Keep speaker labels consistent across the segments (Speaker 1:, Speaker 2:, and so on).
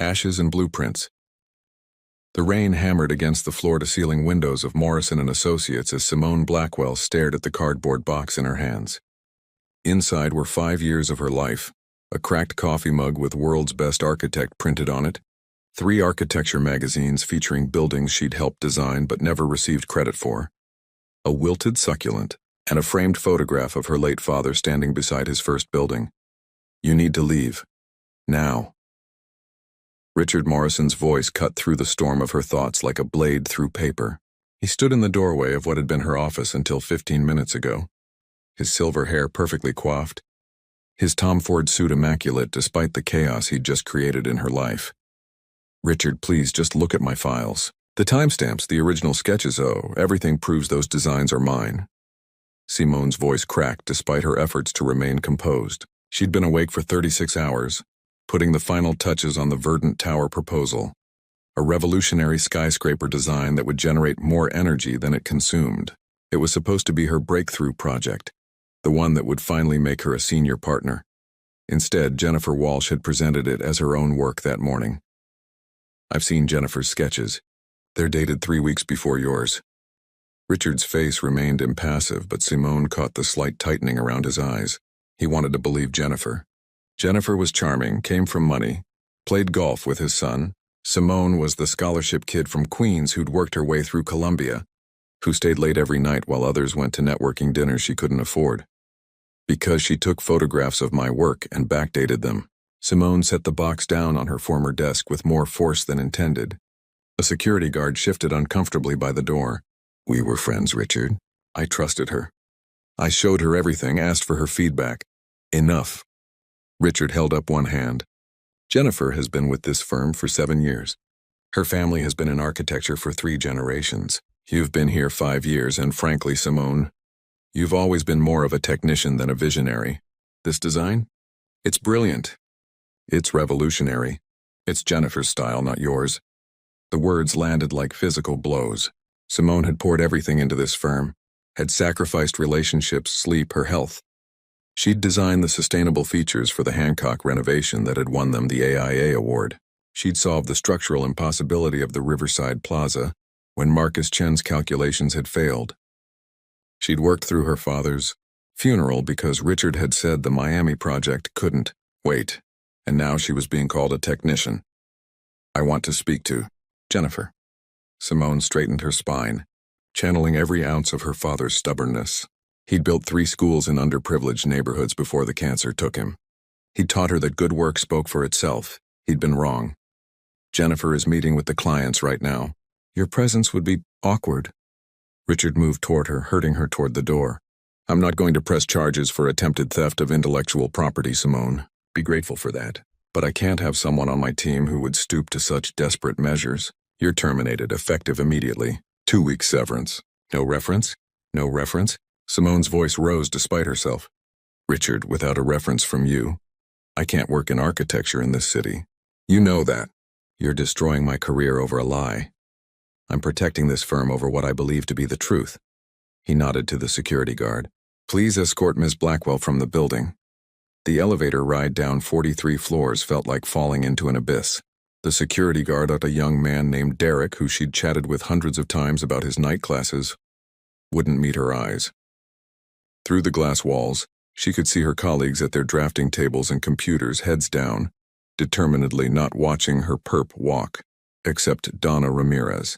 Speaker 1: ashes and blueprints. The rain hammered against the floor-to-ceiling windows of Morrison and Associates as Simone Blackwell stared at the cardboard box in her hands. Inside were 5 years of her life, a cracked coffee mug with "World's Best Architect" printed on it, 3 architecture magazines featuring buildings she'd helped design but never received credit for, a wilted succulent, and a framed photograph of her late father standing beside his first building. "You need to leave. Now." Richard Morrison's voice cut through the storm of her thoughts like a blade through paper. He stood in the doorway of what had been her office until 15 minutes ago, his silver hair perfectly coiffed, his Tom Ford suit immaculate despite the chaos he'd just created in her life. "Richard, please just look at my files. The timestamps, the original sketches, everything proves those designs are mine." Simone's voice cracked despite her efforts to remain composed. She'd been awake for 36 hours, putting the final touches on the Verdant Tower proposal, a revolutionary skyscraper design that would generate more energy than it consumed. It was supposed to be her breakthrough project, the one that would finally make her a senior partner. Instead, Jennifer Walsh had presented it as her own work that morning. "I've seen Jennifer's sketches. They're dated 3 weeks before yours." Richard's face remained impassive, but Simone caught the slight tightening around his eyes. He wanted to believe Jennifer. Jennifer was charming, came from money, played golf with his son. Simone was the scholarship kid from Queens who'd worked her way through Columbia, who stayed late every night while others went to networking dinners she couldn't afford. "Because she took photographs of my work and backdated them." Simone set the box down on her former desk with more force than intended. A security guard shifted uncomfortably by the door. "We were friends, Richard. I trusted her. I showed her everything, asked for her feedback. Enough." Richard held up one hand. "Jennifer has been with this firm for 7 years. Her family has been in architecture for 3 generations. You've been here 5 years, and frankly, Simone, you've always been more of a technician than a visionary. This design? It's brilliant. It's revolutionary. It's Jennifer's style, not yours." The words landed like physical blows. Simone had poured everything into this firm, had sacrificed relationships, sleep, her health. She'd designed the sustainable features for the Hancock renovation that had won them the AIA award. She'd solved the structural impossibility of the Riverside Plaza when Marcus Chen's calculations had failed. She'd worked through her father's funeral because Richard had said the Miami project couldn't wait, and now she was being called a technician. "I want to speak to Jennifer." Simone straightened her spine, channeling every ounce of her father's stubbornness. He'd built 3 schools in underprivileged neighborhoods before the cancer took him. He'd taught her that good work spoke for itself. He'd been wrong. "Jennifer is meeting with the clients right now. Your presence would be awkward." Richard moved toward her, herding her toward the door. "I'm not going to press charges for attempted theft of intellectual property, Simone. Be grateful for that. But I can't have someone on my team who would stoop to such desperate measures. You're terminated, effective immediately. 2 weeks severance." "No reference? No reference?" Simone's voice rose despite herself. "Richard, without a reference from you, I can't work in architecture in this city. You know that. You're destroying my career over a lie. I'm protecting this firm over what I believe to be the truth." He nodded to the security guard. "Please escort Ms. Blackwell from the building." The elevator ride down 43 floors felt like falling into an abyss. The security guard, a young man named Derek, who she'd chatted with hundreds of times about his night classes, wouldn't meet her eyes. Through the glass walls, she could see her colleagues at their drafting tables and computers, heads down, determinedly not watching her perp walk, except Donna Ramirez.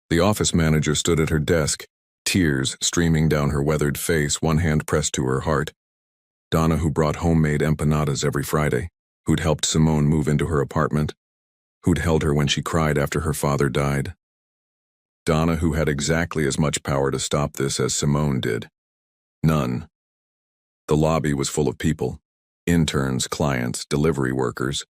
Speaker 1: The office manager stood at her desk, tears streaming down her weathered face, one hand pressed to her heart. Donna, who brought homemade empanadas every Friday, who'd helped Simone move into her apartment, who'd held her when she cried after her father died. Donna, who had exactly as much power to stop this as Simone did. None. The lobby was full of people, interns, clients, delivery workers.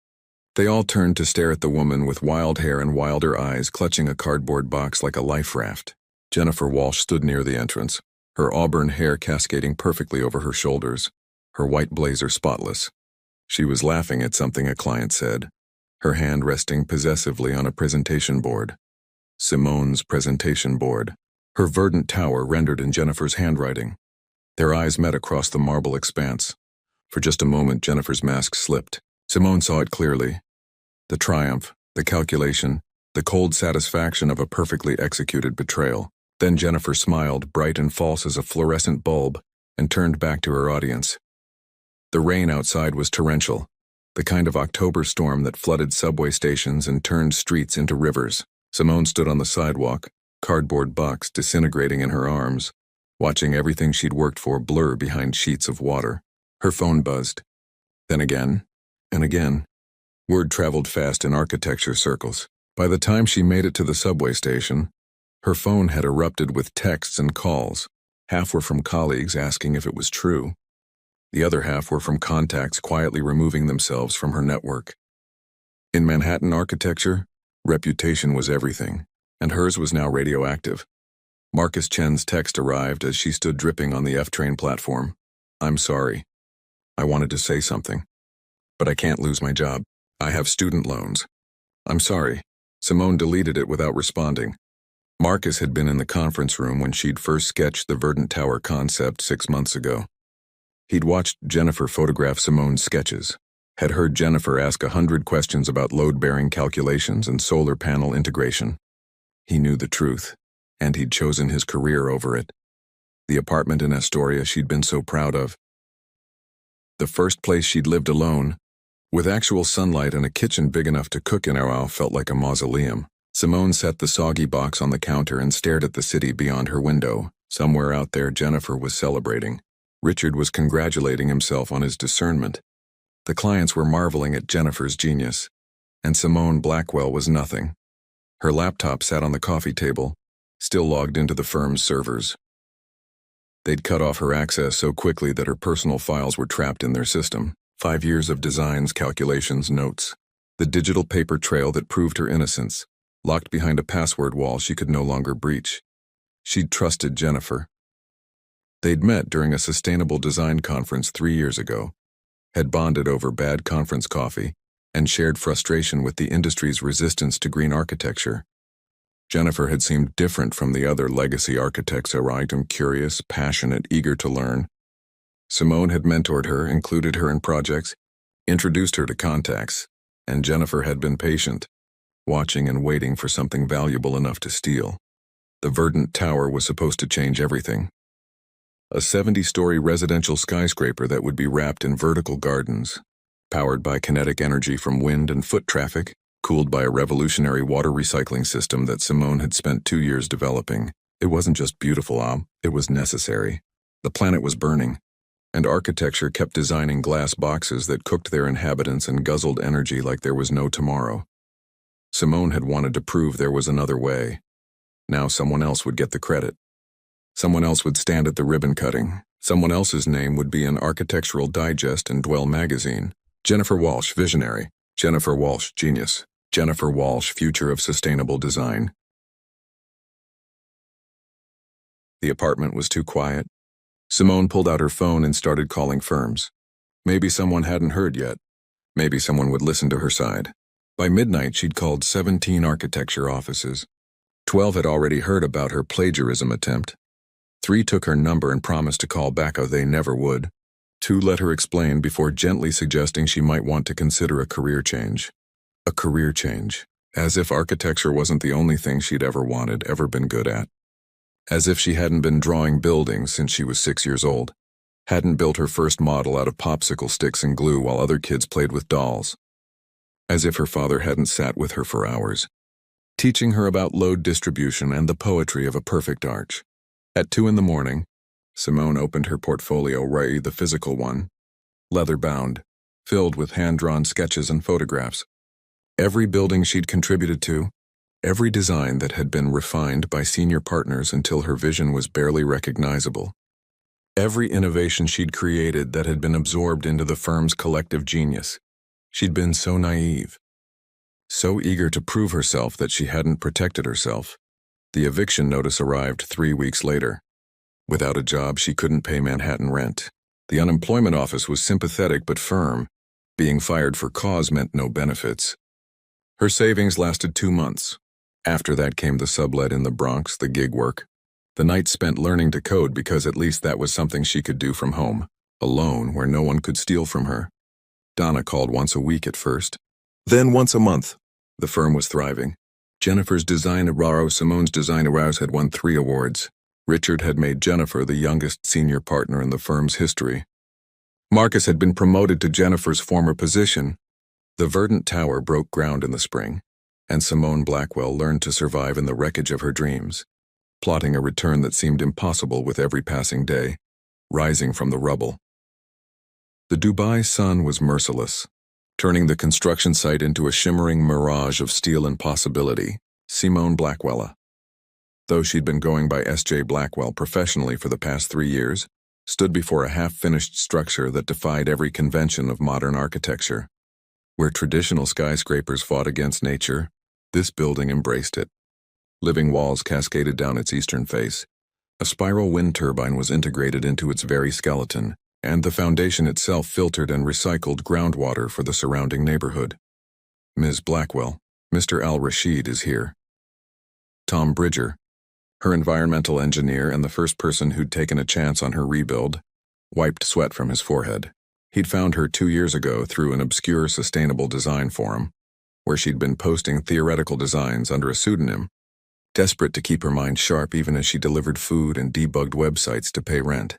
Speaker 1: They all turned to stare at the woman with wild hair and wilder eyes, clutching a cardboard box like a life raft. Jennifer Walsh stood near the entrance, her auburn hair cascading perfectly over her shoulders, her white blazer spotless. She was laughing at something a client said, her hand resting possessively on a presentation board. Simone's presentation board, her verdant tower rendered in Jennifer's handwriting. Their eyes met across the marble expanse. For just a moment, Jennifer's mask slipped. Simone saw it clearly. The triumph, the calculation, the cold satisfaction of a perfectly executed betrayal. Then Jennifer smiled, bright and false as a fluorescent bulb, and turned back to her audience. The rain outside was torrential, the kind of October storm that flooded subway stations and turned streets into rivers. Simone stood on the sidewalk, cardboard box disintegrating in her arms, watching everything she'd worked for blur behind sheets of water. Her phone buzzed. Then again, and again. Word traveled fast in architecture circles. By the time she made it to the subway station, her phone had erupted with texts and calls. Half were from colleagues asking if it was true. The other half were from contacts quietly removing themselves from her network. In Manhattan architecture, reputation was everything, and hers was now radioactive. Marcus Chen's text arrived as she stood dripping on the F-train platform. "I'm sorry. I wanted to say something. But I can't lose my job. I have student loans. I'm sorry." Simone deleted it without responding. Marcus had been in the conference room when she'd first sketched the Verdant Tower concept 6 months ago. He'd watched Jennifer photograph Simone's sketches, had heard Jennifer ask 100 questions about load-bearing calculations and solar panel integration. He knew the truth, and he'd chosen his career over it. The apartment in Astoria she'd been so proud of. The first place she'd lived alone, with actual sunlight and a kitchen big enough to cook in, felt like a mausoleum. Simone set the soggy box on the counter and stared at the city beyond her window. Somewhere out there, Jennifer was celebrating. Richard was congratulating himself on his discernment. The clients were marveling at Jennifer's genius, and Simone Blackwell was nothing. Her laptop sat on the coffee table, still logged into the firm's servers. They'd cut off her access so quickly that her personal files were trapped in their system. 5 years of designs, calculations, notes. The digital paper trail that proved her innocence, locked behind a password wall she could no longer breach. She'd trusted Jennifer. They'd met during a sustainable design conference 3 years ago, had bonded over bad conference coffee, and shared frustration with the industry's resistance to green architecture. Jennifer had seemed different from the other legacy architects around him, curious, passionate, eager to learn. Simone had mentored her, included her in projects, introduced her to contacts, and Jennifer had been patient, watching and waiting for something valuable enough to steal. The Verdant Tower was supposed to change everything. A 70-story residential skyscraper that would be wrapped in vertical gardens, powered by kinetic energy from wind and foot traffic, cooled by a revolutionary water recycling system that Simone had spent 2 years developing. It wasn't just beautiful, it was necessary. The planet was burning, and architecture kept designing glass boxes that cooked their inhabitants and guzzled energy like there was no tomorrow. Simone had wanted to prove there was another way. Now someone else would get the credit. Someone else would stand at the ribbon cutting. Someone else's name would be in Architectural Digest and Dwell magazine. Jennifer Walsh, visionary. Jennifer Walsh, genius. Jennifer Walsh, future of sustainable design. The apartment was too quiet. Simone pulled out her phone and started calling firms. Maybe someone hadn't heard yet. Maybe someone would listen to her side. By midnight, she'd called 17 architecture offices. 12 had already heard about her plagiarism attempt. 3 took her number and promised to call back, or they never would. 2 let her explain before gently suggesting she might want to consider a career change. A career change. As if architecture wasn't the only thing she'd ever wanted, ever been good at. As if she hadn't been drawing buildings since she was 6 years old. Hadn't built her first model out of popsicle sticks and glue while other kids played with dolls. As if her father hadn't sat with her for hours, teaching her about load distribution and the poetry of a perfect arch. At 2 a.m, Simone opened her portfolio, the physical one, leather-bound, filled with hand-drawn sketches and photographs. Every building she'd contributed to, every design that had been refined by senior partners until her vision was barely recognizable. Every innovation she'd created that had been absorbed into the firm's collective genius. She'd been so naive, so eager to prove herself that she hadn't protected herself. The eviction notice arrived 3 weeks later. Without a job, she couldn't pay Manhattan rent. The unemployment office was sympathetic but firm. Being fired for cause meant no benefits. Her savings lasted 2 months. After that came the sublet in the Bronx, the gig work. The nights spent learning to code because at least that was something she could do from home, alone, where no one could steal from her. Donna called once a week at first. Then once a month, the firm was thriving. Jennifer's Design Araro, Simone's Design Araros had won 3 awards. Richard had made Jennifer the youngest senior partner in the firm's history. Marcus had been promoted to Jennifer's former position. The Verdant Tower broke ground in the spring, and Simone Blackwell learned to survive in the wreckage of her dreams, plotting a return that seemed impossible with every passing day, rising from the rubble. The Dubai sun was merciless, turning the construction site into a shimmering mirage of steel and possibility. Simone Blackwell, though she'd been going by S.J. Blackwell professionally for the past 3 years, stood before a half-finished structure that defied every convention of modern architecture. Where traditional skyscrapers fought against nature, this building embraced it. Living walls cascaded down its eastern face. A spiral wind turbine was integrated into its very skeleton, and the foundation itself filtered and recycled groundwater for the surrounding neighborhood. Ms. Blackwell, Mr. Al-Rashid is here. Tom Bridger, her environmental engineer and the first person who'd taken a chance on her rebuild, wiped sweat from his forehead. He'd found her 2 years ago through an obscure sustainable design forum, where she'd been posting theoretical designs under a pseudonym, desperate to keep her mind sharp even as she delivered food and debugged websites to pay rent.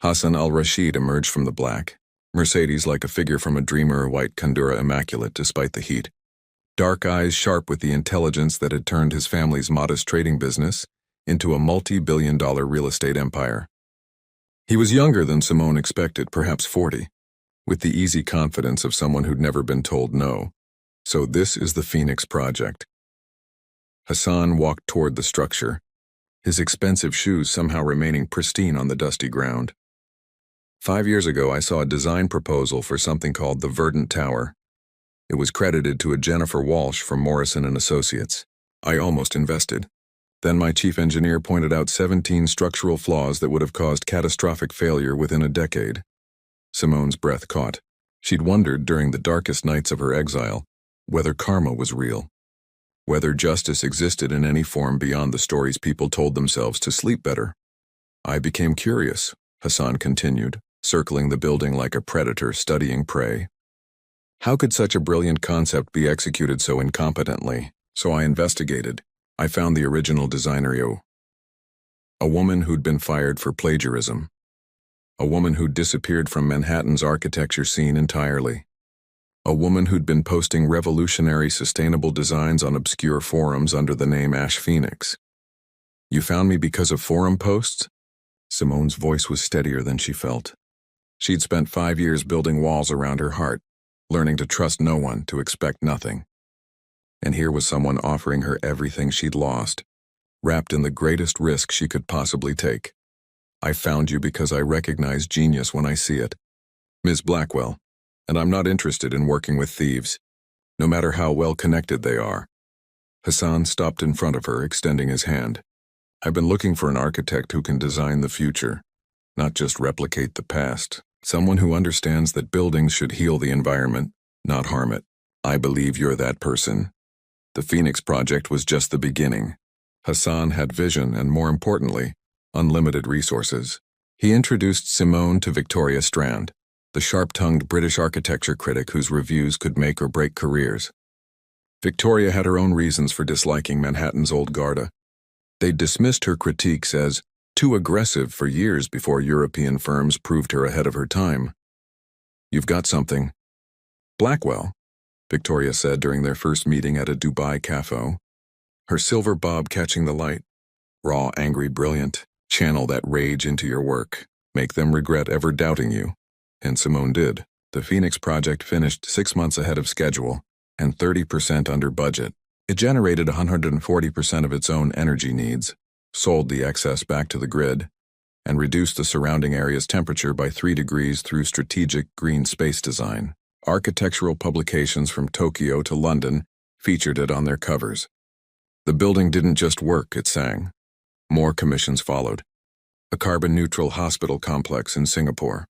Speaker 1: Hassan al-Rashid emerged from the black, Mercedes like a figure from a dreamer, white Kandura immaculate despite the heat. Dark eyes sharp with the intelligence that had turned his family's modest trading business into a multi-billion-dollar real estate empire. He was younger than Simone expected, perhaps 40, with the easy confidence of someone who'd never been told no. So this is the Phoenix Project. Hassan walked toward the structure, his expensive shoes somehow remaining pristine on the dusty ground. 5 years ago, I saw a design proposal for something called the Verdant Tower. It was credited to a Jennifer Walsh from Morrison & Associates. I almost invested. Then my chief engineer pointed out 17 structural flaws that would have caused catastrophic failure within a decade. Simone's breath caught. She'd wondered during the darkest nights of her exile whether karma was real, whether justice existed in any form beyond the stories people told themselves to sleep better. I became curious, Hassan continued, circling the building like a predator studying prey. How could such a brilliant concept be executed so incompetently? So I investigated. I found the original designer, a woman who'd been fired for plagiarism. A woman who'd disappeared from Manhattan's architecture scene entirely. A woman who'd been posting revolutionary sustainable designs on obscure forums under the name Ash Phoenix. You found me because of forum posts? Simone's voice was steadier than she felt. She'd spent 5 years building walls around her heart, learning to trust no one, to expect nothing. And here was someone offering her everything she'd lost, wrapped in the greatest risk she could possibly take. I found you because I recognize genius when I see it. Ms. Blackwell, and I'm not interested in working with thieves, no matter how well connected they are. Hassan stopped in front of her, extending his hand. I've been looking for an architect who can design the future, not just replicate the past. Someone who understands that buildings should heal the environment, not harm it. I believe you're that person. The Phoenix Project was just the beginning. Hassan had vision and, more importantly, unlimited resources. He introduced Simone to Victoria Strand, the sharp-tongued British architecture critic whose reviews could make or break careers. Victoria had her own reasons for disliking Manhattan's old Garda. They'd dismissed her critiques as too aggressive for years before European firms proved her ahead of her time. You've got something. Blackwell, Victoria said during their first meeting at a Dubai cafe, her silver bob catching the light. Raw, angry, brilliant. Channel that rage into your work. Make them regret ever doubting you. And Simone did. The Phoenix Project finished 6 months ahead of schedule and 30% under budget. It generated 140% of its own energy needs, sold the excess back to the grid, and reduced the surrounding area's temperature by 3 degrees through strategic green space design. Architectural publications from Tokyo to London featured it on their covers. The building didn't just work, it sang. More commissions followed. A carbon-neutral hospital complex in Singapore.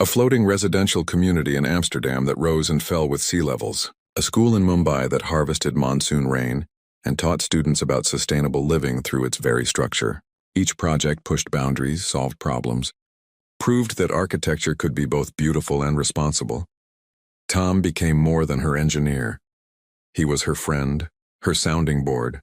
Speaker 1: A floating residential community in Amsterdam that rose and fell with sea levels. A school in Mumbai that harvested monsoon rain and taught students about sustainable living through its very structure. Each project pushed boundaries, solved problems, proved that architecture could be both beautiful and responsible. Tom became more than her engineer. He was her friend, her sounding board,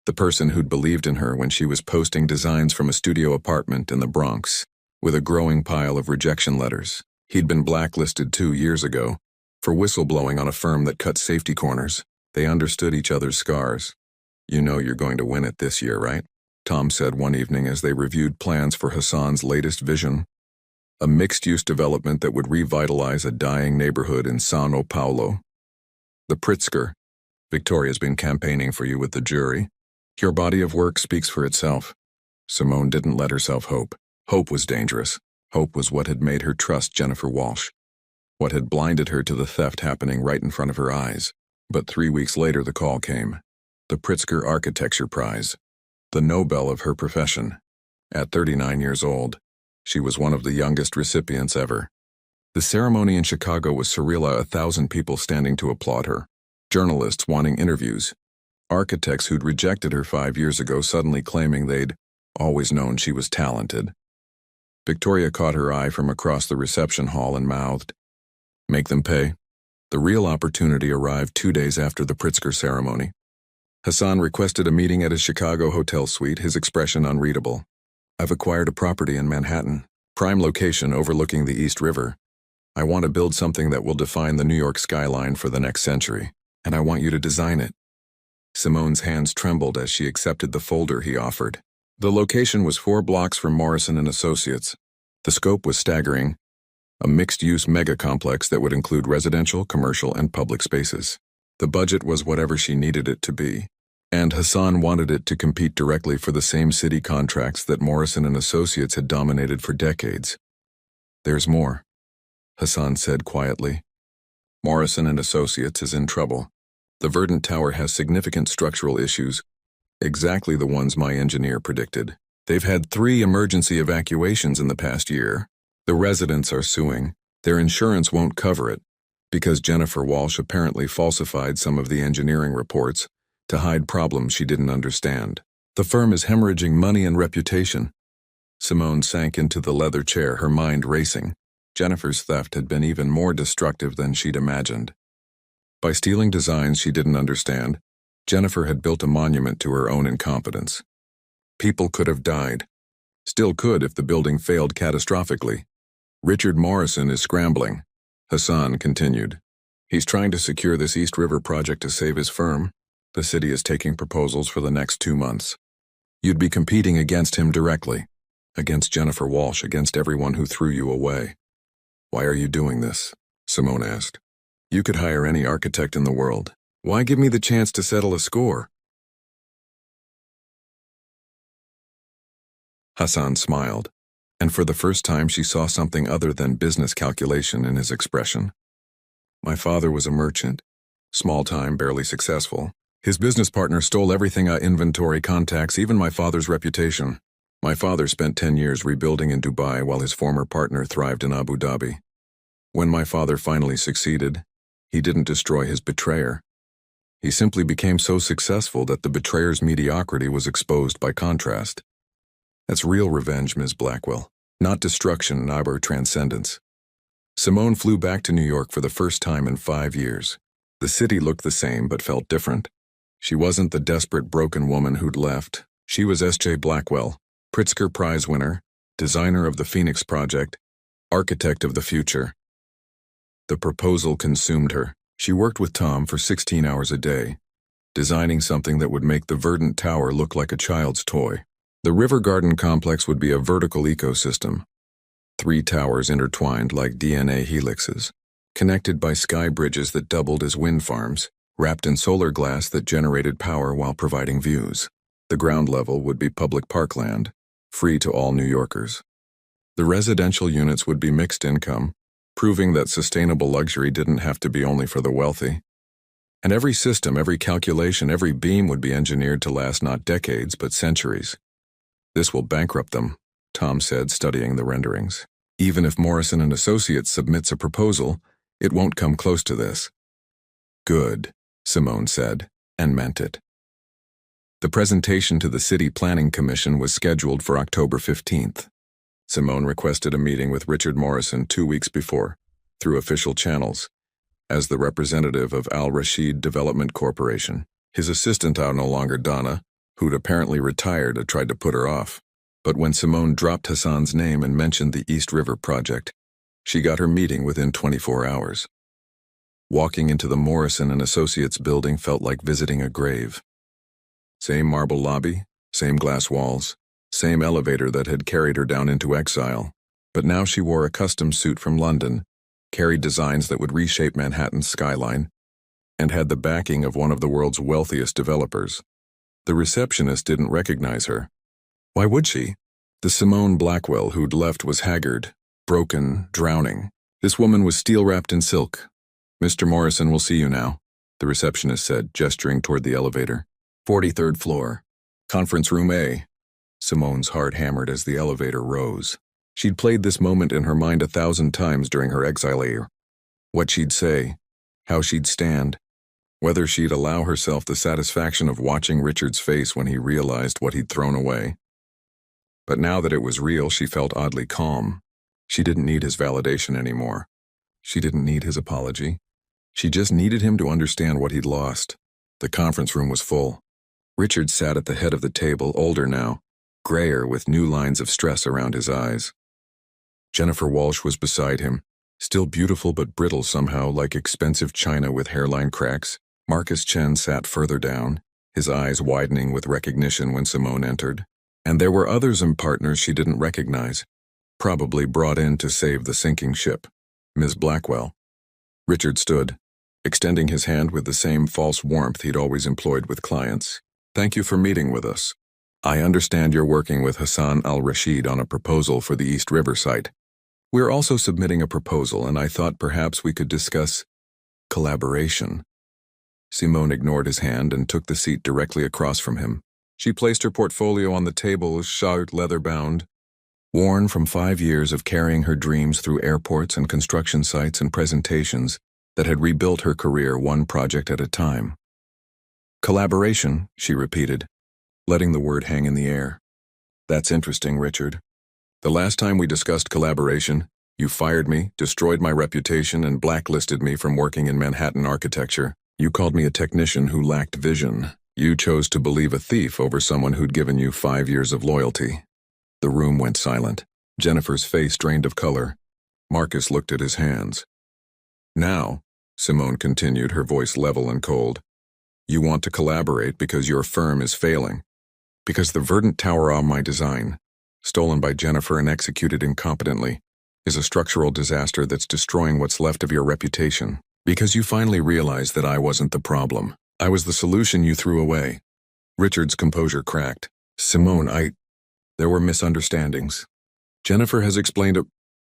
Speaker 1: the person who'd believed in her when she was posting designs from a studio apartment in the Bronx, with a growing pile of rejection letters. He'd been blacklisted 2 years ago for whistleblowing on a firm that cut safety corners. They understood each other's scars. "You know you're going to win it this year, right?" Tom said one evening as they reviewed plans for Hassan's latest vision, a mixed-use development that would revitalize a dying neighborhood in Sao Paulo. "The Pritzker. Victoria's been campaigning for you with the jury. Your body of work speaks for itself." Simone didn't let herself hope. Hope was dangerous. Hope was what had made her trust Jennifer Walsh, what had blinded her to the theft happening right in front of her eyes. But 3 weeks later the call came. The Pritzker Architecture Prize, the Nobel of her profession. At 39 years old, she was one of the youngest recipients ever. The ceremony in Chicago was surreal, 1,000 people standing to applaud her, journalists wanting interviews, architects who'd rejected her 5 years ago suddenly claiming they'd always known she was talented. Victoria caught her eye from across the reception hall and mouthed, "Make them pay." The real opportunity arrived 2 days after the Pritzker ceremony. Hassan requested a meeting at his Chicago hotel suite, his expression unreadable. "I've acquired a property in Manhattan, prime location overlooking the East River. I want to build something that will define the New York skyline for the next century, and I want you to design it." Simone's hands trembled as she accepted the folder he offered. The location was 4 blocks from Morrison & Associates. The scope was staggering, a mixed-use mega-complex that would include residential, commercial, and public spaces. The budget was whatever she needed it to be, and Hassan wanted it to compete directly for the same city contracts that Morrison & Associates had dominated for decades. "There's more," Hassan said quietly. "Morrison & Associates is in trouble. The Verdant Tower has significant structural issues, exactly the ones my engineer predicted. They've had 3 emergency evacuations in the past year. The residents are suing. Their insurance won't cover it, because Jennifer Walsh apparently falsified some of the engineering reports to hide problems she didn't understand. The firm is hemorrhaging money and reputation." Simone sank into the leather chair, her mind racing. Jennifer's theft had been even more destructive than she'd imagined. By stealing designs she didn't understand, Jennifer had built a monument to her own incompetence. People could have died. Still could if the building failed catastrophically. "Richard Morrison is scrambling," Hassan continued. "He's trying to secure this East River project to save his firm. The city is taking proposals for the next 2 months. You'd be competing against him directly, against Jennifer Walsh, against everyone who threw you away." "Why are you doing this?" Simone asked. "You could hire any architect in the world. Why give me the chance to settle a score?" Hassan smiled, and for the first time she saw something other than business calculation in his expression. "My father was a merchant, small-time, barely successful. His business partner stole everything, inventory, contacts, even my father's reputation. My father spent 10 years rebuilding in Dubai while his former partner thrived in Abu Dhabi. When my father finally succeeded, he didn't destroy his betrayer. He simply became so successful that the betrayer's mediocrity was exposed by contrast. That's real revenge, Ms. Blackwell, not destruction, nor transcendence." Simone flew back to New York for the first time in 5 years. The city looked the same but felt different. She wasn't the desperate, broken woman who'd left. She was S.J. Blackwell, Pritzker Prize winner, designer of the Phoenix Project, architect of the future. The proposal consumed her. She worked with Tom for 16 hours a day, designing something that would make the Verdant Tower look like a child's toy. The River Garden complex would be a vertical ecosystem, 3 towers intertwined like DNA helixes, connected by sky bridges that doubled as wind farms, wrapped in solar glass that generated power while providing views. The ground level would be public parkland, free to all New Yorkers. The residential units would be mixed income, proving that sustainable luxury didn't have to be only for the wealthy. And every system, every calculation, every beam would be engineered to last not decades but centuries. "This will bankrupt them," Tom said, studying the renderings. "Even if Morrison & Associates submits a proposal, it won't come close to this." "Good," Simone said, and meant it. The presentation to the City Planning Commission was scheduled for October 15th. Simone requested a meeting with Richard Morrison 2 weeks before, through official channels. as the representative of Al Rashid Development Corporation. His assistant, no longer Donna, who'd apparently retired, had tried to put her off. But when Simone dropped Hassan's name and mentioned the East River project, she got her meeting within 24 hours. Walking into the Morrison and Associates building felt like visiting a grave. Same marble lobby, same glass walls, same elevator that had carried her down into exile. But now she wore a custom suit from London, carried designs that would reshape Manhattan's skyline, and had the backing of one of the world's wealthiest developers. The receptionist didn't recognize her. Why would she? The Simone Blackwell who'd left was haggard, broken, drowning. This woman was steel-wrapped in silk. "Mr. Morrison will see you now," the receptionist said, gesturing toward the elevator. 43rd floor. Conference room A. Simone's heart hammered as the elevator rose. She'd played this moment in her mind 1,000 times during her exile year. What she'd say, how she'd stand, whether she'd allow herself the satisfaction of watching Richard's face when he realized what he'd thrown away. But now that it was real, she felt oddly calm. She didn't need his validation anymore. She didn't need his apology. She just needed him to understand what he'd lost. The conference room was full. Richard sat at the head of the table, older now, grayer with new lines of stress around his eyes. Jennifer Walsh was beside him, still beautiful but brittle somehow, like expensive china with hairline cracks. Marcus Chen sat further down, his eyes widening with recognition when Simone entered. And there were others and partners she didn't recognize, probably brought in to save the sinking ship. Ms. Blackwell. Richard stood, extending his hand with the same false warmth he'd always employed with clients. "Thank you for meeting with us. I understand you're working with Hassan al-Rashid on a proposal for the East River site. We're also submitting a proposal, and I thought perhaps we could discuss collaboration." Simone ignored his hand and took the seat directly across from him. She placed her portfolio on the table, shard leather-bound, worn from 5 years of carrying her dreams through airports and construction sites and presentations that had rebuilt her career one project at a time. "Collaboration," she repeated, letting the word hang in the air. "That's interesting, Richard. The last time we discussed collaboration, you fired me, destroyed my reputation, and blacklisted me from working in Manhattan architecture. You called me a technician who lacked vision. You chose to believe a thief over someone who'd given you 5 years of loyalty." The room went silent. Jennifer's face drained of color. Marcus looked at his hands. "Now," Simone continued, her voice level and cold, "you want to collaborate because your firm is failing. Because the Verdant Tower on my design, stolen by Jennifer and executed incompetently, is a structural disaster that's destroying what's left of your reputation. Because you finally realized that I wasn't the problem. I was the solution you threw away." Richard's composure cracked. "Simone, there were misunderstandings. Jennifer has explained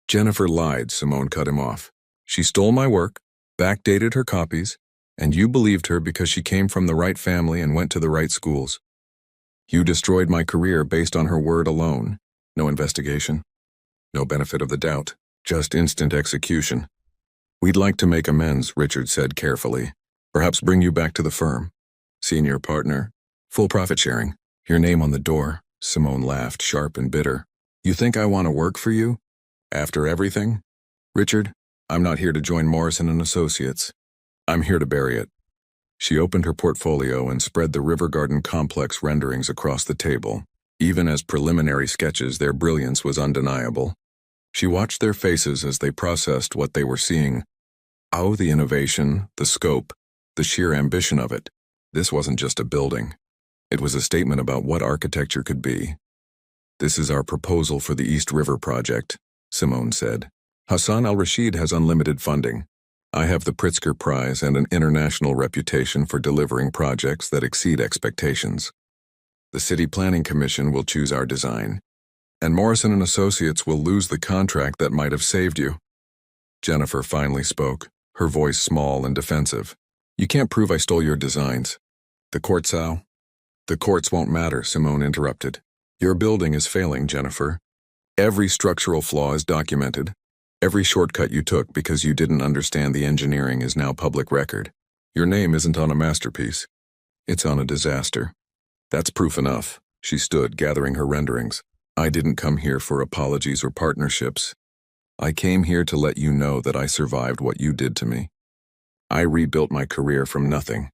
Speaker 1: Jennifer lied," Simone cut him off. "She stole my work, backdated her copies, and you believed her because she came from the right family and went to the right schools. You destroyed my career based on her word alone. No investigation, no benefit of the doubt, just instant execution." "We'd like to make amends," Richard said carefully. "Perhaps bring you back to the firm. Senior partner, full profit sharing. Your name on the door." Simone laughed, sharp and bitter. "You think I want to work for you? After everything? Richard, I'm not here to join Morrison and Associates. I'm here to bury it." She opened her portfolio and spread the River Garden complex renderings across the table. Even as preliminary sketches, their brilliance was undeniable. She watched their faces as they processed what they were seeing. Oh, the innovation, the scope, the sheer ambition of it. This wasn't just a building. It was a statement about what architecture could be. "This is our proposal for the East River project," Simone said. "Hassan al-Rashid has unlimited funding. I have the Pritzker Prize and an international reputation for delivering projects that exceed expectations. The City Planning Commission will choose our design, and Morrison and Associates will lose the contract that might have saved you." Jennifer finally spoke, her voice small and defensive. "You can't prove I stole your designs. The courts, Al?" "The courts won't matter," Simone interrupted. "Your building is failing, Jennifer. Every structural flaw is documented. Every shortcut you took because you didn't understand the engineering is now public record. Your name isn't on a masterpiece. It's on a disaster. That's proof enough." She stood, gathering her renderings. "I didn't come here for apologies or partnerships. I came here to let you know that I survived what you did to me. I rebuilt my career from nothing,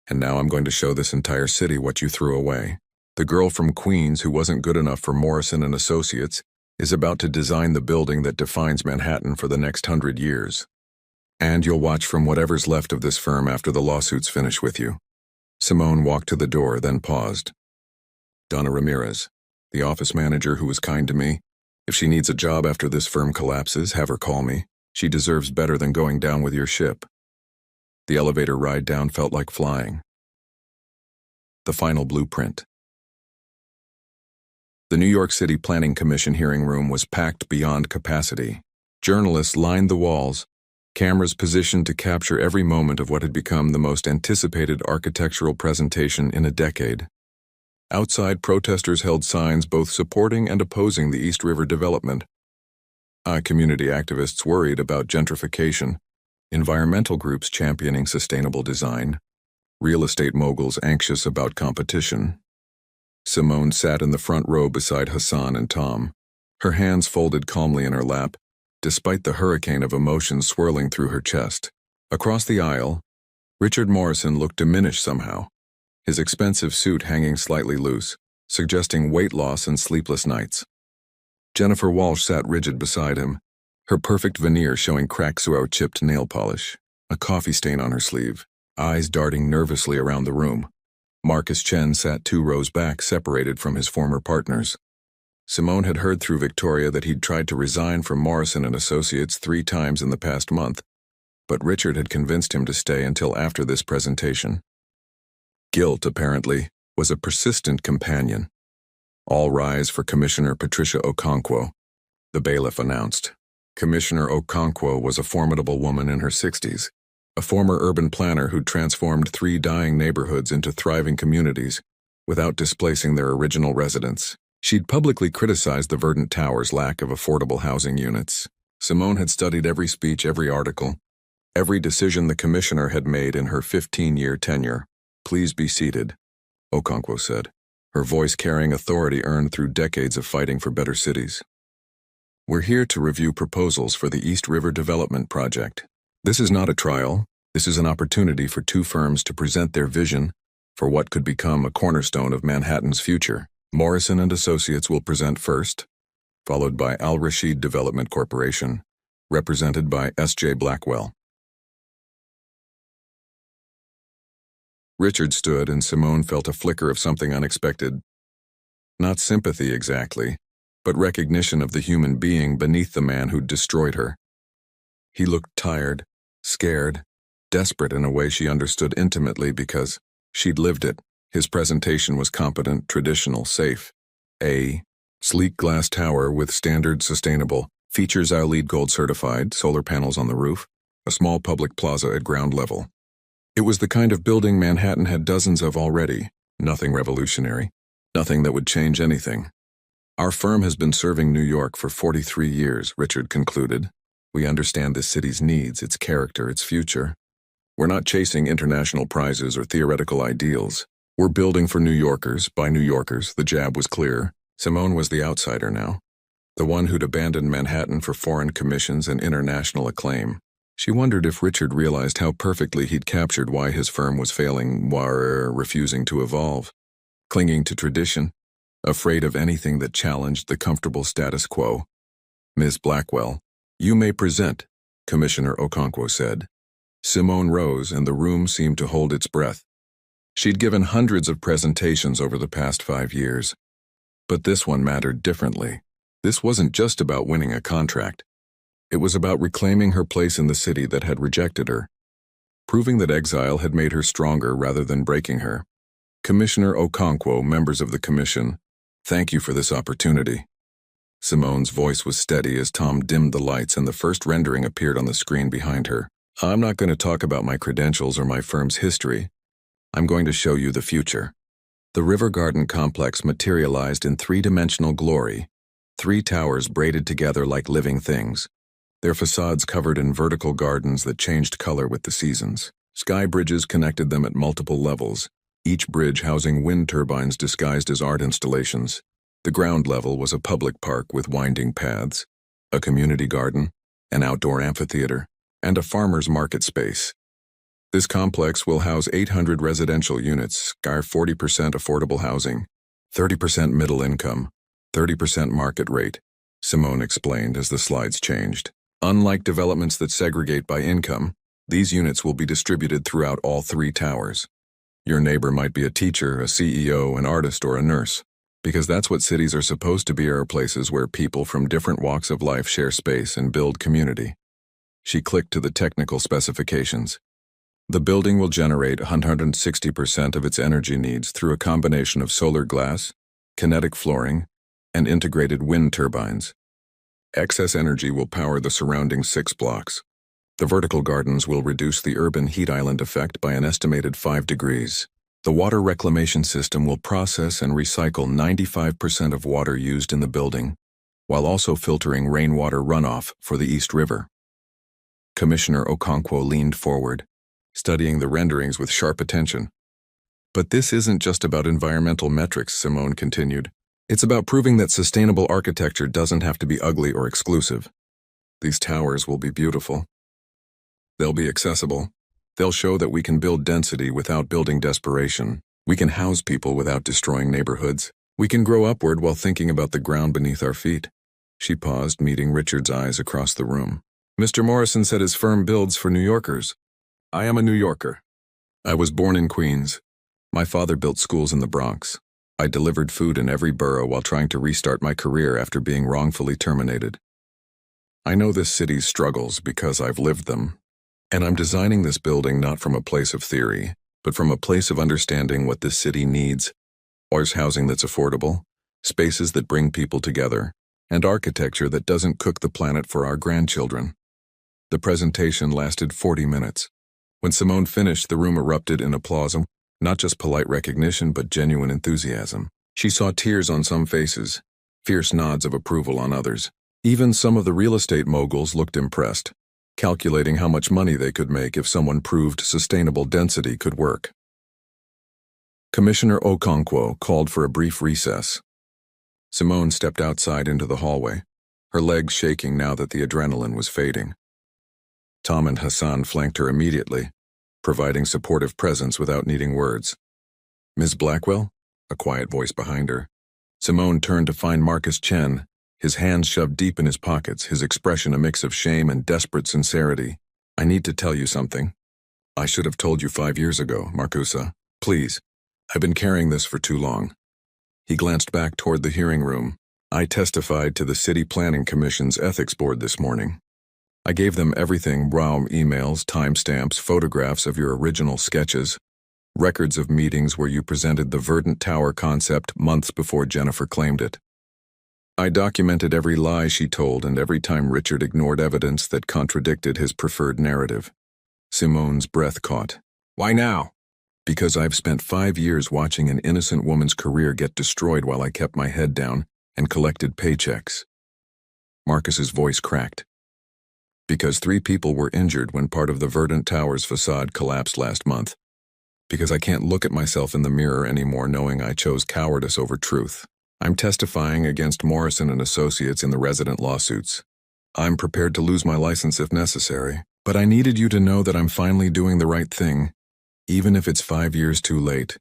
Speaker 1: and now I'm going to show this entire city what you threw away. The girl from Queens who wasn't good enough for Morrison and Associates is about to design the building that defines Manhattan for the next 100 years. And you'll watch from whatever's left of this firm after the lawsuits finish with you. Simone walked to the door, then paused. Donna Ramirez, the office manager who was kind to me. If she needs a job after this firm collapses, have her call me. She deserves better than going down with your ship. The elevator ride down felt like flying. The final blueprint. The New York City Planning Commission hearing room was packed beyond capacity. Journalists lined the walls, cameras positioned to capture every moment of what had become the most anticipated architectural presentation in a decade. Outside, protesters held signs both supporting and opposing the East River development. Community activists worried about gentrification, environmental groups championing sustainable design, real estate moguls anxious about competition. Simone sat in the front row beside Hassan and Tom, her hands folded calmly in her lap, despite the hurricane of emotion swirling through her chest. Across the aisle, Richard Morrison looked diminished somehow, his expensive suit hanging slightly loose, suggesting weight loss and sleepless nights. Jennifer Walsh sat rigid beside him, her perfect veneer showing cracks through chipped nail polish, a coffee stain on her sleeve, eyes darting nervously around the room. Marcus Chen sat 2 rows back, separated from his former partners. Simone had heard through Victoria that he'd tried to resign from Morrison and Associates 3 times in the past month, but Richard had convinced him to stay until after this presentation. Guilt, apparently, was a persistent companion. All rise for Commissioner Patricia Okonkwo, the bailiff announced. Commissioner Okonkwo was a formidable woman in her 60s, a former urban planner who'd transformed 3 dying neighborhoods into thriving communities without displacing their original residents. She'd publicly criticized the Verdant Tower's lack of affordable housing units. Simone had studied every speech, every article, every decision the commissioner had made in her 15-year tenure. "Please be seated," Okonkwo said, her voice carrying authority earned through decades of fighting for better cities. "We're here to review proposals for the East River Development Project. This is not a trial. This is an opportunity for 2 firms to present their vision for what could become a cornerstone of Manhattan's future. Morrison and Associates will present first, followed by Al Rashid Development Corporation, represented by S.J. Blackwell." Richard stood, and Simone felt a flicker of something unexpected. Not sympathy exactly, but recognition of the human being beneath the man who'd destroyed her. He looked tired, scared, desperate in a way she understood intimately because she'd lived it. His presentation was competent, traditional, safe. A sleek glass tower with standard sustainable features our LEED Gold certified, solar panels on the roof, a small public plaza at ground level. It was the kind of building Manhattan had dozens of already, nothing revolutionary, nothing that would change anything. "Our firm has been serving New York for 43 years, Richard concluded. "We understand this city's needs, its character, its future. We're not chasing international prizes or theoretical ideals. We're building for New Yorkers, by New Yorkers." The jab was clear. Simone was the outsider now, the one who'd abandoned Manhattan for foreign commissions and international acclaim. She wondered if Richard realized how perfectly he'd captured why his firm was failing, refusing to evolve, clinging to tradition, afraid of anything that challenged the comfortable status quo. "Ms. Blackwell, you may present," Commissioner Okonkwo said. Simone rose, and the room seemed to hold its breath. She'd given hundreds of presentations over the past 5 years, but this one mattered differently. This wasn't just about winning a contract. It was about reclaiming her place in the city that had rejected her, proving that exile had made her stronger rather than breaking her. "Commissioner Okonkwo, members of the commission, thank you for this opportunity." Simone's voice was steady as Tom dimmed the lights and the first rendering appeared on the screen behind her. "I'm not going to talk about my credentials or my firm's history. I'm going to show you the future." The River Garden complex materialized in 3-dimensional glory, 3 towers braided together like living things, their facades covered in vertical gardens that changed color with the seasons. Sky bridges connected them at multiple levels, each bridge housing wind turbines disguised as art installations. The ground level was a public park with winding paths, a community garden, an outdoor amphitheater, and a farmer's market space. This complex will house 800 residential units, 40% affordable housing, 30% middle income, 30% market rate, Simone explained as the slides changed. Unlike developments that segregate by income, these units will be distributed throughout all 3 towers. Your neighbor might be a teacher, a CEO, an artist, or a nurse, because that's what cities are supposed to be, are places where people from different walks of life share space and build community. She clicked to the technical specifications. The building will generate 160% of its energy needs through a combination of solar glass, kinetic flooring, and integrated wind turbines. Excess energy will power the surrounding 6 blocks. The vertical gardens will reduce the urban heat island effect by an estimated 5 degrees. The water reclamation system will process and recycle 95% of water used in the building, while also filtering rainwater runoff for the East River. Commissioner Okonkwo leaned forward, studying the renderings with sharp attention. But this isn't just about environmental metrics, Simone continued. It's about proving that sustainable architecture doesn't have to be ugly or exclusive. These towers will be beautiful. They'll be accessible. They'll show that we can build density without building desperation. We can house people without destroying neighborhoods. We can grow upward while thinking about the ground beneath our feet. She paused, meeting Richard's eyes across the room. Mr. Morrison said his firm builds for New Yorkers. I am a New Yorker. I was born in Queens. My father built schools in the Bronx. I delivered food in every borough while trying to restart my career after being wrongfully terminated. I know this city's struggles because I've lived them. And I'm designing this building not from a place of theory, but from a place of understanding what this city needs. There's housing that's affordable, spaces that bring people together, and architecture that doesn't cook the planet for our grandchildren. The presentation lasted 40 minutes. When Simone finished, the room erupted in applause, not just polite recognition but genuine enthusiasm. She saw tears on some faces, fierce nods of approval on others. Even some of the real estate moguls looked impressed, calculating how much money they could make if someone proved sustainable density could work. Commissioner Okonkwo called for a brief recess. Simone stepped outside into the hallway, her legs shaking now that the adrenaline was fading. Tom and Hassan flanked her immediately, providing supportive presence without needing words. Ms. Blackwell? A quiet voice behind her. Simone turned to find Marcus Chen, his hands shoved deep in his pockets, his expression a mix of shame and desperate sincerity. I need to tell you something. I should have told you 5 years ago, Marcusa. Please. I've been carrying this for too long. He glanced back toward the hearing room. I testified to the City Planning Commission's Ethics Board this morning. I gave them everything: raw emails, timestamps, photographs of your original sketches, records of meetings where you presented the Verdant Tower concept months before Jennifer claimed it. I documented every lie she told and every time Richard ignored evidence that contradicted his preferred narrative. Simone's breath caught. Why now? Because I've spent 5 years watching an innocent woman's career get destroyed while I kept my head down and collected paychecks. Marcus's voice cracked. Because 3 people were injured when part of the Verdant Tower's facade collapsed last month. Because I can't look at myself in the mirror anymore knowing I chose cowardice over truth. I'm testifying against Morrison and Associates in the resident lawsuits. I'm prepared to lose my license if necessary, but I needed you to know that I'm finally doing the right thing, even if it's 5 years too late.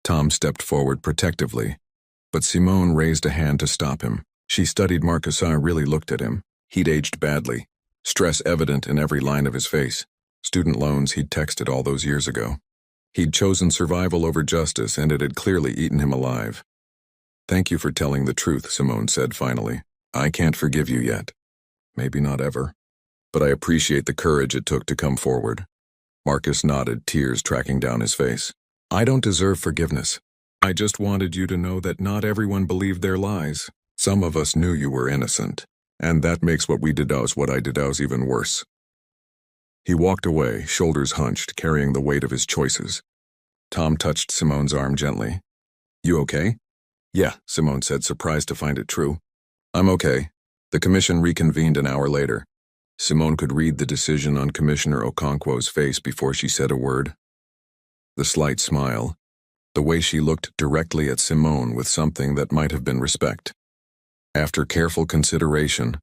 Speaker 1: Tom stepped forward protectively, but Simone raised a hand to stop him. She studied Marcus and really looked at him. He'd aged badly, stress evident in every line of his face. Student loans he'd texted all those years ago. He'd chosen survival over justice, and it had clearly eaten him alive. Thank you for telling the truth, Simone said finally. I can't forgive you yet. Maybe not ever. But I appreciate the courage it took to come forward. Marcus nodded, tears tracking down his face. I don't deserve forgiveness. I just wanted you to know that not everyone believed their lies. Some of us knew you were innocent. And that makes what I did even worse. He walked away, shoulders hunched, carrying the weight of his choices. Tom touched Simone's arm gently. You okay? Yeah, Simone said, surprised to find it true. I'm okay. The commission reconvened an hour later. Simone could read the decision on Commissioner Okonkwo's face before she said a word. The slight smile, the way she looked directly at Simone with something that might have been respect. After careful consideration,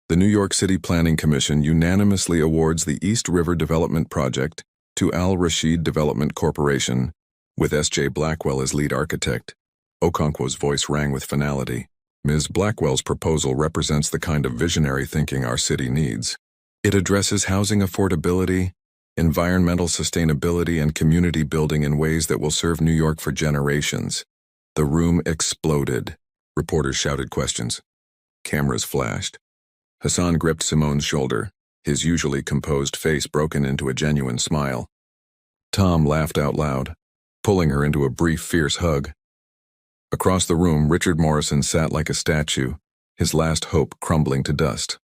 Speaker 1: the New York City Planning Commission unanimously awards the East River Development Project to Al Rashid Development Corporation, with S.J. Blackwell as lead architect. Okonkwo's voice rang with finality. Ms. Blackwell's proposal represents the kind of visionary thinking our city needs. It addresses housing affordability, environmental sustainability, and community building in ways that will serve New York for generations. The room exploded. Reporters shouted questions. Cameras flashed. Hassan gripped Simone's shoulder, his usually composed face broken into a genuine smile. Tom laughed out loud, pulling her into a brief, fierce hug. Across the room, Richard Morrison sat like a statue, his last hope crumbling to dust.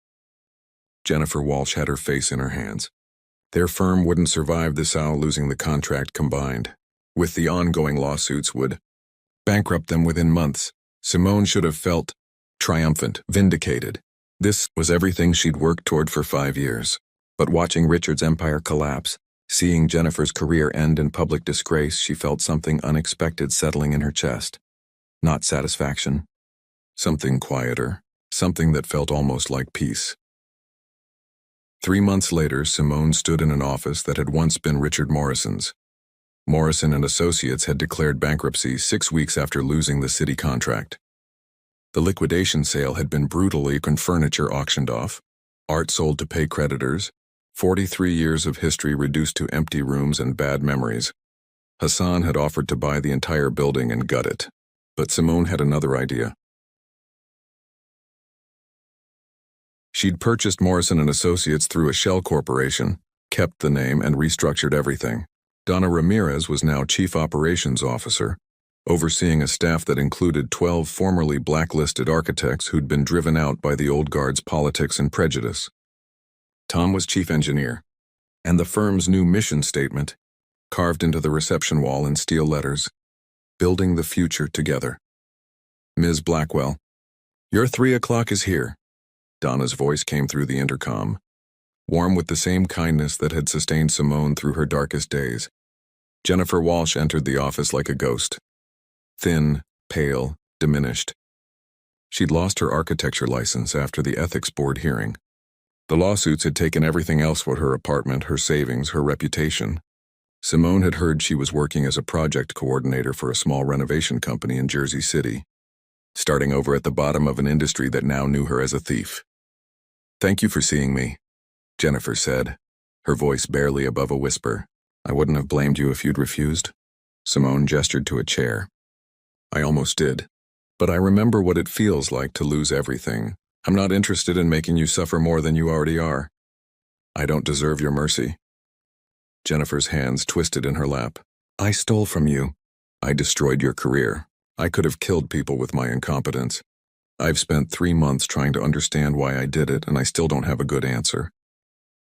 Speaker 1: Jennifer Walsh had her face in her hands. Their firm wouldn't survive this hour, losing the contract combined. With the ongoing lawsuits would bankrupt them within months. Simone should have felt triumphant, vindicated. This was everything she'd worked toward for 5 years. But watching Richard's empire collapse, seeing Jennifer's career end in public disgrace, she felt something unexpected settling in her chest. Not satisfaction. Something quieter. Something that felt almost like peace. 3 months later, Simone stood in an office that had once been Richard Morrison's. Morrison and Associates had declared bankruptcy 6 weeks after losing the city contract. The liquidation sale had been brutally furniture auctioned off, art sold to pay creditors, 43 years of history reduced to empty rooms and bad memories. Hassan had offered to buy the entire building and gut it. But Simone had another idea. She'd purchased Morrison and Associates through a shell corporation, kept the name, and restructured everything. Donna Ramirez was now Chief Operations Officer, overseeing a staff that included 12 formerly blacklisted architects who'd been driven out by the old guard's politics and prejudice. Tom was Chief Engineer, and the firm's new mission statement, carved into the reception wall in steel letters, building the future together. Ms. Blackwell, your 3 o'clock is here. Donna's voice came through the intercom, warm with the same kindness that had sustained Simone through her darkest days. Jennifer Walsh entered the office like a ghost. Thin, pale, diminished. She'd lost her architecture license after the ethics board hearing. The lawsuits had taken everything else but her apartment, her savings, her reputation. Simone had heard she was working as a project coordinator for a small renovation company in Jersey City, starting over at the bottom of an industry that now knew her as a thief. "Thank you for seeing me," Jennifer said, her voice barely above a whisper. "I wouldn't have blamed you if you'd refused." Simone gestured to a chair. "I almost did. But I remember what it feels like to lose everything. I'm not interested in making you suffer more than you already are. I don't deserve your mercy." Jennifer's hands twisted in her lap. "I stole from you. I destroyed your career. I could have killed people with my incompetence. I've spent 3 months trying to understand why I did it, and I still don't have a good answer.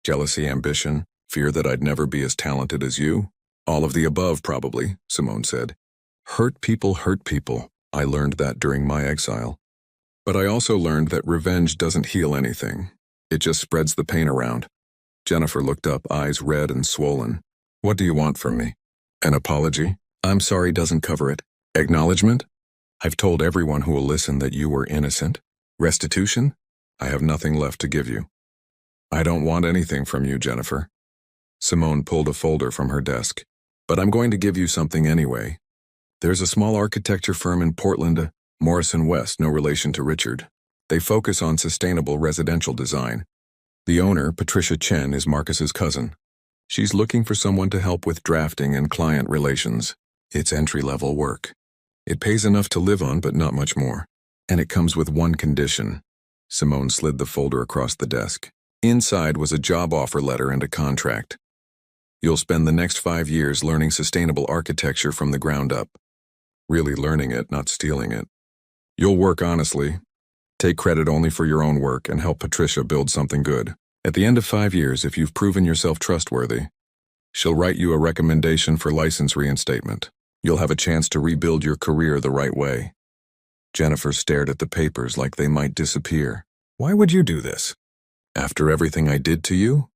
Speaker 1: Jealousy, ambition, fear that I'd never be as talented as you? All of the above, probably," Simone said. Hurt people. I learned that during my exile. But I also learned that revenge doesn't heal anything. It just spreads the pain around." Jennifer looked up, eyes red and swollen. "What do you want from me? An apology? I'm sorry doesn't cover it. Acknowledgement? I've told everyone who will listen that you were innocent. Restitution? I have nothing left to give you." "I don't want anything from you, Jennifer." Simone pulled a folder from her desk. "But I'm going to give you something anyway. There's a small architecture firm in Portland, Morrison West, no relation to Richard. They focus on sustainable residential design. The owner, Patricia Chen, is Marcus's cousin. She's looking for someone to help with drafting and client relations. It's entry-level work. It pays enough to live on, but not much more. And it comes with one condition." Simone slid the folder across the desk. Inside was a job offer letter and a contract. "You'll spend the next 5 years learning sustainable architecture from the ground up. Really learning it, not stealing it. You'll work honestly, take credit only for your own work, and help Patricia build something good. At the end of 5 years, if you've proven yourself trustworthy, she'll write you a recommendation for license reinstatement. You'll have a chance to rebuild your career the right way." Jennifer stared at the papers like they might disappear. "Why would you do this?" "After everything I did to you?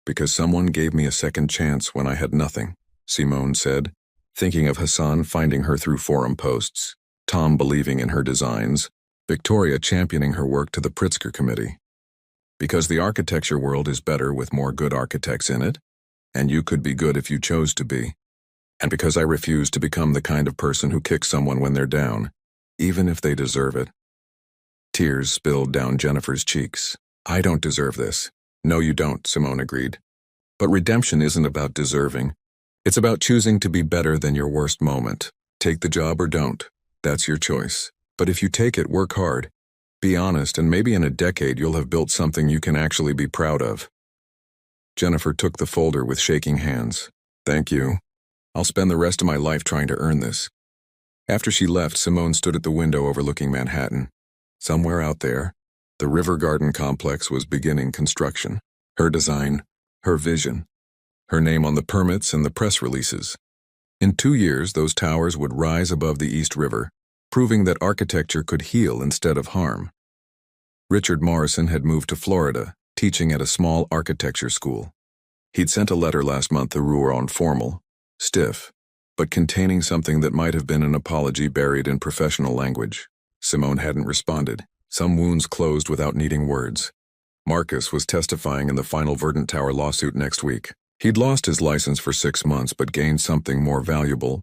Speaker 1: Because someone gave me a second chance when I had nothing," Simone said, thinking of Hassan finding her through forum posts, Tom believing in her designs, Victoria championing her work to the Pritzker Committee. "Because the architecture world is better with more good architects in it, and you could be good if you chose to be. And because I refuse to become the kind of person who kicks someone when they're down, even if they deserve it. Tears spilled down Jennifer's cheeks. I don't deserve this. No, you don't, Simone agreed. But redemption isn't about deserving. It's about choosing to be better than your worst moment. Take the job or don't. That's your choice. But if you take it, work hard. Be honest, and maybe in a decade you'll have built something you can actually be proud of. Jennifer took the folder with shaking hands. Thank you. I'll spend the rest of my life trying to earn this. After she left, Simone stood at the window overlooking Manhattan. Somewhere out there, the River Garden complex was beginning construction. Her design, her vision, her name on the permits and the press releases. In 2 years, those towers would rise above the East River, proving that architecture could heal instead of harm. Richard Morrison had moved to Florida, teaching at a small architecture school. He'd sent a letter last month to Rouen, formal, stiff, but containing something that might have been an apology buried in professional language. Simone hadn't responded. Some wounds closed without needing words. Marcus was testifying in the final Verdant Tower lawsuit next week. He'd lost his license for 6 months but gained something more valuable: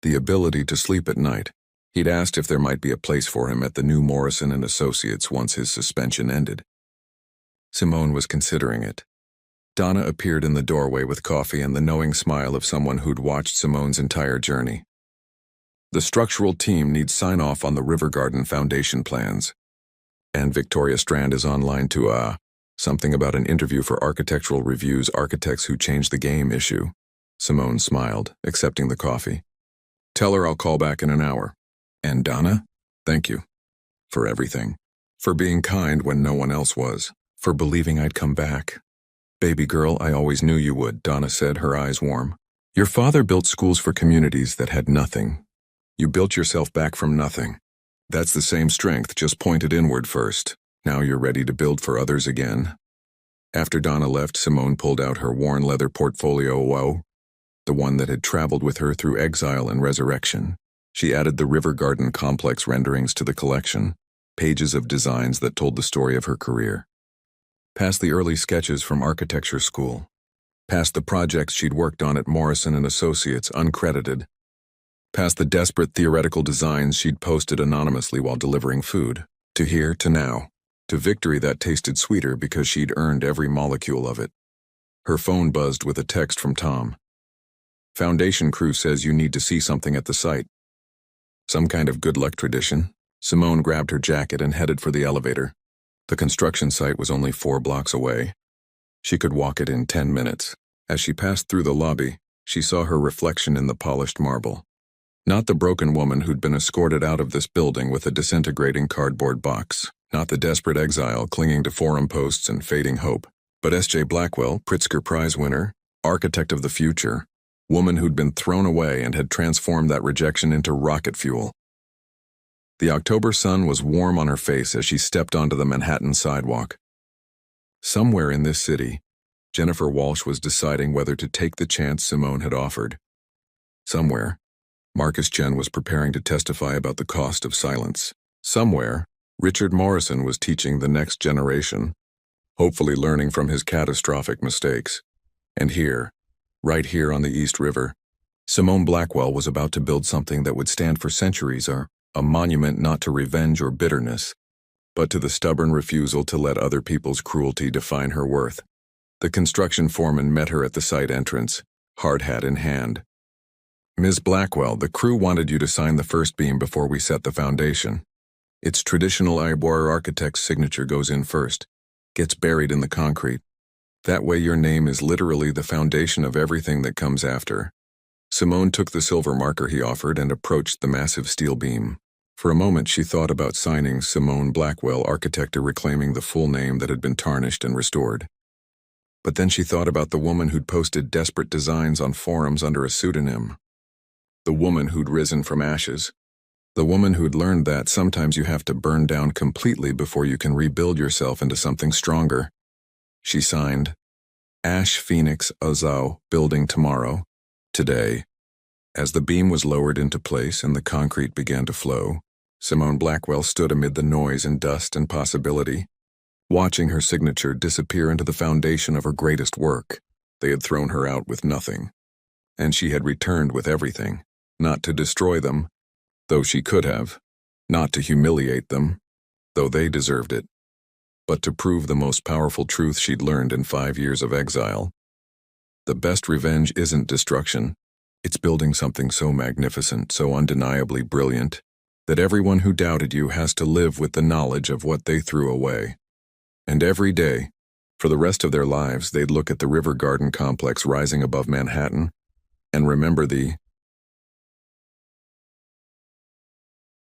Speaker 1: the ability to sleep at night. He'd asked if there might be a place for him at the new Morrison & Associates once his suspension ended. Simone was considering it. Donna appeared in the doorway with coffee and the knowing smile of someone who'd watched Simone's entire journey. The structural team needs sign-off on the River Garden foundation plans. And Victoria Strand is online to, something about an interview for Architectural Review's Architects Who Changed the Game issue. Simone smiled, accepting the coffee. Tell her I'll call back in an hour. And Donna, thank you. For everything. For being kind when no one else was. For believing I'd come back. Baby girl, I always knew you would, Donna said, her eyes warm. Your father built schools for communities that had nothing. You built yourself back from nothing. That's the same strength, just pointed inward first. Now you're ready to build for others again. After Donna left, Simone pulled out her worn leather portfolio, the one that had traveled with her through exile and resurrection. She added the River Garden complex renderings to the collection, pages of designs that told the story of her career. Past the early sketches from architecture school. Past the projects she'd worked on at Morrison & Associates uncredited. Past the desperate theoretical designs she'd posted anonymously while delivering food. To here, to now. To victory that tasted sweeter because she'd earned every molecule of it. Her phone buzzed with a text from Tom. Foundation crew says you need to see something at the site. Some kind of good luck tradition. Simone grabbed her jacket and headed for the elevator. The construction site was only 4 blocks away. She could walk it in 10 minutes. As she passed through the lobby, she saw her reflection in the polished marble. Not the broken woman who'd been escorted out of this building with a disintegrating cardboard box. Not the desperate exile clinging to forum posts and fading hope. But S.J. Blackwell, Pritzker Prize winner, architect of the future, woman who'd been thrown away and had transformed that rejection into rocket fuel. The October sun was warm on her face as she stepped onto the Manhattan sidewalk. Somewhere in this city, Jennifer Walsh was deciding whether to take the chance Simone had offered. Somewhere, Marcus Chen was preparing to testify about the cost of silence. Somewhere, Richard Morrison was teaching the next generation, hopefully learning from his catastrophic mistakes. And here, right here on the East River, Simone Blackwell was about to build something that would stand for centuries, a monument not to revenge or bitterness, but to the stubborn refusal to let other people's cruelty define her worth. The construction foreman met her at the site entrance, hard hat in hand. Ms. Blackwell, the crew wanted you to sign the first beam before we set the foundation. Its traditional Iboire architect's signature goes in first, gets buried in the concrete. That way your name is literally the foundation of everything that comes after. Simone took the silver marker he offered and approached the massive steel beam. For a moment she thought about signing Simone Blackwell, architect, reclaiming the full name that had been tarnished and restored. But then she thought about the woman who'd posted desperate designs on forums under a pseudonym. The woman who'd risen from ashes. The woman who'd learned that sometimes you have to burn down completely before you can rebuild yourself into something stronger. She signed, Ash Phoenix Azau, building tomorrow, today. As the beam was lowered into place and the concrete began to flow, Simone Blackwell stood amid the noise and dust and possibility, watching her signature disappear into the foundation of her greatest work. They had thrown her out with nothing, and she had returned with everything, not to destroy them, though she could have, not to humiliate them, though they deserved it, but to prove the most powerful truth she'd learned in 5 years of exile. The best revenge isn't destruction. It's building something so magnificent, so undeniably brilliant, that everyone who doubted you has to live with the knowledge of what they threw away. And every day, for the rest of their lives, they'd look at the River Garden complex rising above Manhattan and remember the